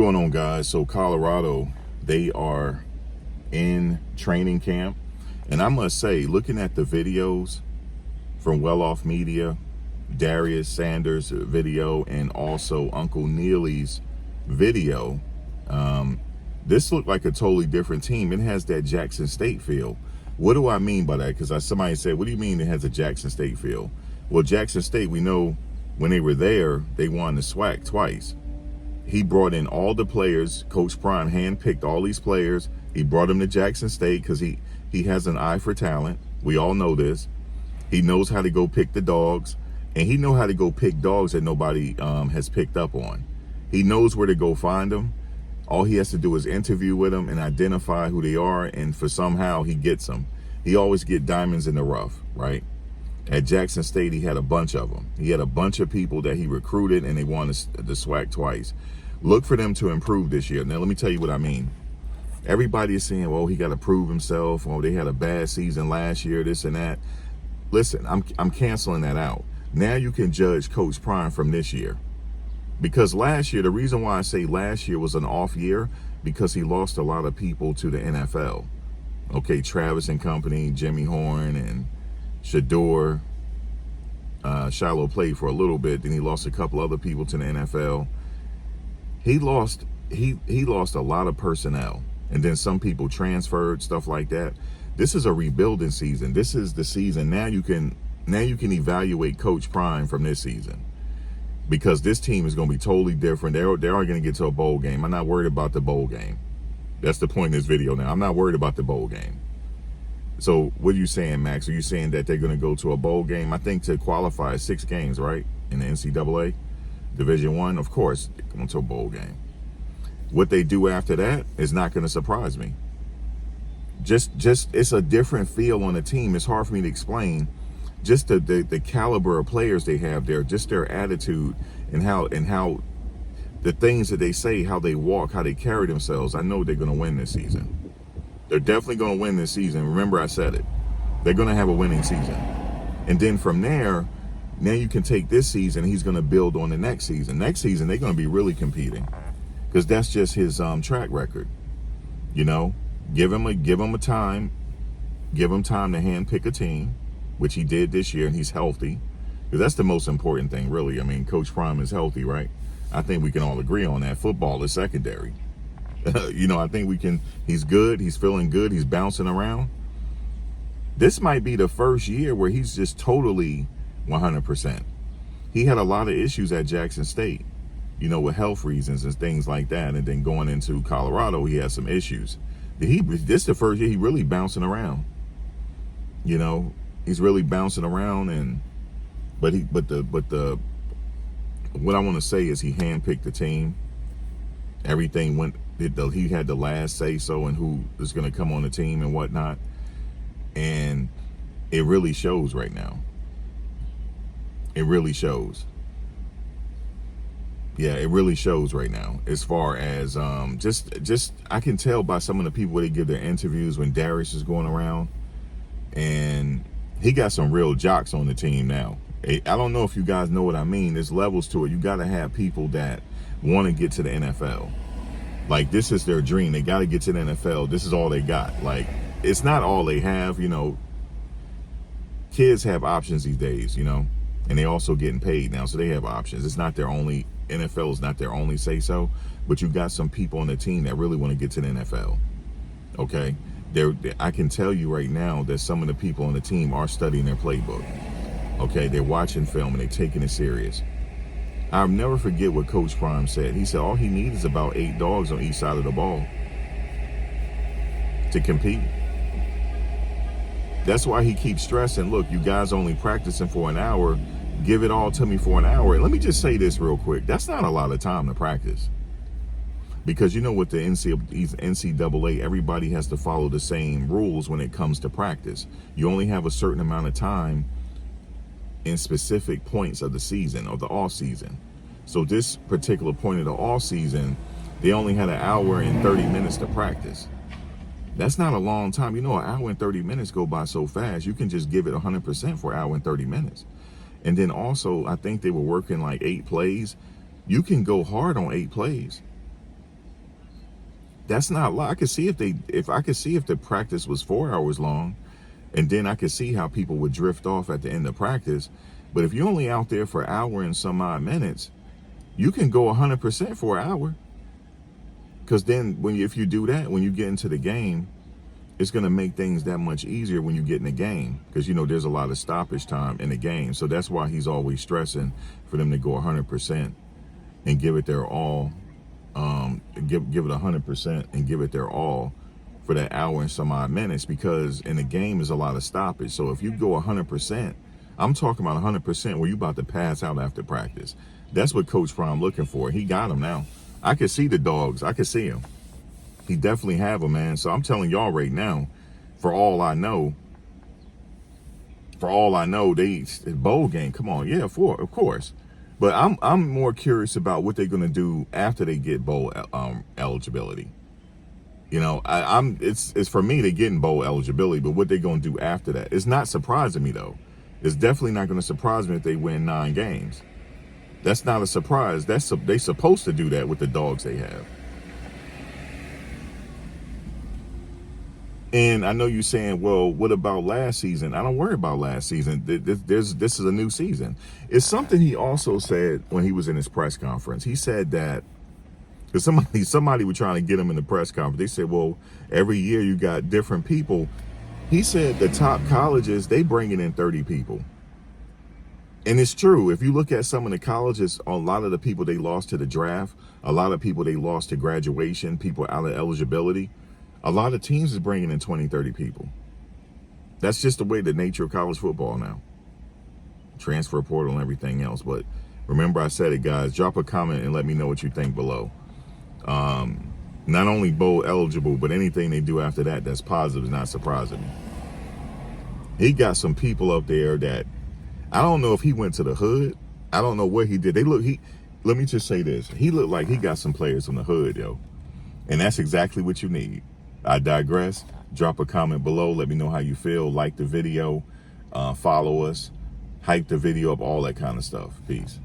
Going on, guys? So Colorado, they are in training camp, and I must say, looking at the videos from Well Off Media, Darius Sanders' video, and also Uncle Neely's video, this looked like a totally different team. It has that Jackson State feel. What do I mean by that? Because somebody said, what do you mean it has a Jackson State feel? Well, Jackson State, we know when they were there, they won the SWAC twice. He brought in all the players. Coach Prime handpicked all these players. He brought them to Jackson State because he has an eye for talent. We all know this. He knows how to go pick the dogs, and he knows how to go pick dogs that nobody has picked up on. He knows where to go find them. All he has to do is interview with them and identify who they are, and for somehow he gets them. He always get diamonds in the rough, right? At Jackson State, he had a bunch of them. He had a bunch of people that he recruited, and they won the SWAC twice. Look for them to improve this year. Now, let me tell you what I mean. Everybody is saying, well, he got to prove himself. Oh, they had a bad season last year, this and that. Listen, I'm canceling that out. Now you can judge Coach Prime from this year. Because last year, the reason why I say last year was an off year, because he lost a lot of people to the NFL. Okay, Travis and company, Jimmy Horn and Shador. Shiloh played for a little bit, then he lost a couple other people to the NFL. He lost a lot of personnel, and then some people transferred, stuff like that. This is a rebuilding season. This is the season. Now you can evaluate Coach Prime from this season, because this team is going to be totally different. They are going to get to a bowl game. I'm not worried about the bowl game. That's the point of this video now. I'm not worried about the bowl game. So what are you saying, Max? Are you saying that they're going to go to a bowl game? I think to qualify 6 games, right, in the NCAA? Division I, of course, going to a bowl game. What they do after that is not going to surprise me. Just it's a different feel on the team. It's hard for me to explain. Just the caliber of players they have there, just their attitude and how the things that they say, how they walk, how they carry themselves. I know they're going to win this season. They're definitely going to win this season. Remember, I said it. They're going to have a winning season. And then from there, now you can take this season, he's going to build on the next season. Next season, they're going to be really competing, because that's just his track record. You know, give him time to handpick a team, which he did this year, and he's healthy. Because that's the most important thing, really. I mean, Coach Prime is healthy, right? I think we can all agree on that. Football is secondary. You know, I think he's good. He's feeling good. He's bouncing around. This might be the first year where he's just totally 100%. He had a lot of issues at Jackson State, you know, with health reasons and things like that. And then going into Colorado, he had some issues. This is the first year he really bouncing around. You know, he's really bouncing around, but what I want to say is he handpicked the team. Everything went. He had the last say so and who is going to come on the team and whatnot, and it really shows right now. It really shows. Yeah, it really shows right now. As far as just I can tell by some of the people they give their interviews when Darius is going around, and he got some real jocks on the team now. I don't know if you guys know what I mean. There's levels to it. You got to have people that want to get to the NFL. Like, this is their dream. They got to get to the NFL. This is all they got. Like, it's not all they have, you know. Kids have options these days, you know, and they also getting paid now, so they have options. It's not their only, NFL is not their only say-so, but you got some people on the team that really want to get to the NFL, okay? I can tell you right now that some of the people on the team are studying their playbook, okay? They're watching film and they're taking it serious. I'll never forget what Coach Prime said. He said all he needs is about 8 dogs on each side of the ball to compete. That's why he keeps stressing, look, you guys only practicing for an hour. Give it all to me for an hour. And let me just say this real quick. That's not a lot of time to practice. Because you know, with the NCAA, everybody has to follow the same rules when it comes to practice. You only have a certain amount of time in specific points of the season or the off season. So this particular point of the off season, they only had an hour and 30 minutes to practice. That's not a long time. You know, an hour and 30 minutes go by so fast. You can just give it 100% for an hour and 30 minutes. And then also, I think they were working like 8 plays. You can go hard on 8 plays. That's not a lot. I could see if the practice was 4 hours long, and then I could see how people would drift off at the end of practice. But if you're only out there for an hour and some odd minutes, you can go 100% for an hour. Because then if you do that, when you get into the game, it's going to make things that much easier when you get in the game. Because, there's a lot of stoppage time in the game. So that's why he's always stressing for them to go 100% and give it their all. Give it 100% and give it their all for that hour and some odd minutes, because in the game is a lot of stoppage. So if you go 100%, I'm talking about 100% where you about to pass out after practice. That's what Coach Prime looking for. He got him now. I can see the dogs. I can see him. He definitely have him, man. So I'm telling y'all right now, for all I know, they bowl game. Come on, yeah, of course. But I'm more curious about what they're gonna do after they get bowl eligibility. It's for me, they getting bowl eligibility, but what they gonna do after that? It's not surprising me though. It's definitely not gonna surprise me if they win 9 games. That's not a surprise. They supposed to do that with the dogs they have. And I know you're saying, well, what about last season? I don't worry about last season. This is a new season. It's something he also said when he was in his press conference. He said that, because somebody was trying to get him in the press conference. They said, well, every year you got different people. He said the top colleges, they bringing in 30 people. And it's true. If you look at some of the colleges, a lot of the people they lost to the draft, a lot of people they lost to graduation, people out of eligibility, a lot of teams is bringing in 20, 30 people. That's just the way the nature of college football now. Transfer portal and everything else. But remember I said it, guys. Drop a comment and let me know what you think below. Not only bowl eligible, but anything they do after that that's positive is not surprising me. He got some people up there that, I don't know if he went to the hood. I don't know what he did. Let me just say this. He looked like he got some players from the hood, yo. And that's exactly what you need. I digress. Drop a comment below. Let me know how you feel. Like the video. Follow us. Hype the video up. All that kind of stuff. Peace.